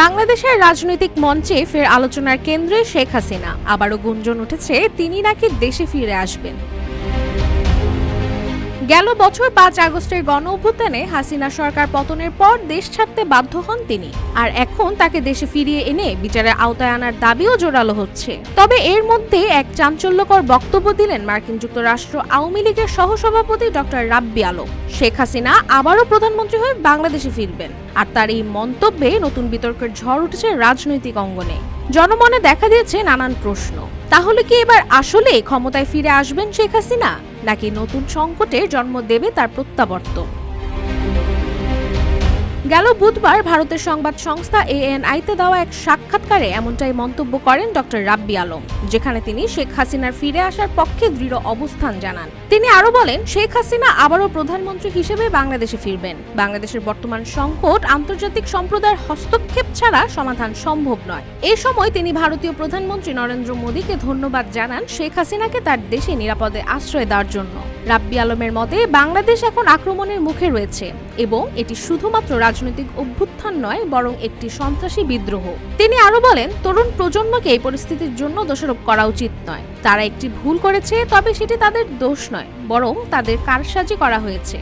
বাংলাদেশের রাজনৈতিক মঞ্চে ফের আলোচনার কেন্দ্রে শেখ হাসিনা। আবারও গুঞ্জন উঠেছে তিনি নাকি দেশে ফিরে আসবেন। গেল বছর ৫ আগস্টের গণঅভ্যুত্থানে হাসিনা সরকার পতনের পর দেশ ছাড়তে বাধ্য হন তিনি, আর এখন তাকে দেশে ফিরিয়ে এনে বিচারের আওতায় আনার দাবিও জোরালো হচ্ছে। তবে এর মধ্যে এক চাঞ্চল্যকর বক্তব্য দিলেন মার্কিন যুক্তরাষ্ট্র আওয়ামী লীগের সহসভাপতি ডক্টর রাব্বি আলম। শেখ হাসিনা আবারও প্রধানমন্ত্রী হয়ে বাংলাদেশে ফিরবেন, আর তার এই মন্তব্যে নতুন বিতর্কের ঝড় উঠেছে রাজনৈতিক অঙ্গনে। জনমনে দেখা দিয়েছে নানান প্রশ্ন। তাহলে কি এবার আসলে ক্ষমতায় ফিরে আসবেন শেখ হাসিনা, নাকি নতুন সংকটের জন্ম দেবে তার প্রত্যাবর্তন? গেল বুধবার ভারতের সংবাদ সংস্থা ANI-তে দেওয়া এক সাক্ষাৎকারে এমনটাই মন্তব্য করেন ডক্টর রাব্বি আলম, যেখানে তিনি শেখ হাসিনার ফিরে আসার পক্ষে দৃঢ় অবস্থান জানান। তিনি আরো বলেন, শেখ হাসিনা আবারও প্রধানমন্ত্রী হিসেবে বাংলাদেশে ফিরবেন। বাংলাদেশের বর্তমান সংকট আন্তর্জাতিক সম্প্রদায়ের হস্তক্ষেপ ছাড়া সমাধান সম্ভব নয়। এই সময় তিনি ভারতীয় প্রধানমন্ত্রী নরেন্দ্র মোদীকে ধন্যবাদ জানান শেখ হাসিনাকে তার দেশে নিরাপদে আশ্রয় দেওয়ার জন্য। রাব্বি আলমের মতে, বাংলাদেশ এখন আক্রমণের মুখে রয়েছে এবং এটি শুধুমাত্র রাজনৈতিক অভ্যুত্থান নয়, বরং একটি সন্ত্রাসী বিদ্রোহ। তিনি আরো বলেন, তরুণ প্রজন্মকে এই পরিস্থিতির জন্য দোষারোপ করা উচিত নয়। তারা একটি ভুল করেছে, তবে সেটি তাদের দোষ নয়, বরং তাদের কারসাজি করা হয়েছে।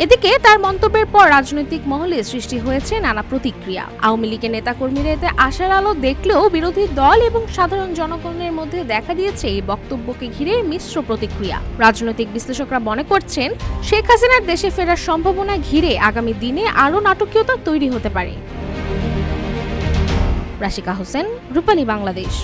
এদিকে তার মন্তব্যের পর রাজনৈতিক মহলে সৃষ্টি হয়েছে নানা প্রতিক্রিয়া। আওয়ামী লীগের নেতাকর্মীরা এতে আশার আলো দেখলেও বিরোধী দল এবং সাধারণ জনগণের মধ্যে দেখা দিয়েছে এই বক্তব্যকে ঘিরে মিশ্র প্রতিক্রিয়া। রাজনৈতিক বিশ্লেষকরা মনে করছেন, শেখ হাসিনার দেশে ফেরার সম্ভাবনা ঘিরে আগামী দিনে আরও নাটকীয়তা তৈরি হতে পারে। রাশিকা হোসেন, রূপালী বাংলাদেশ।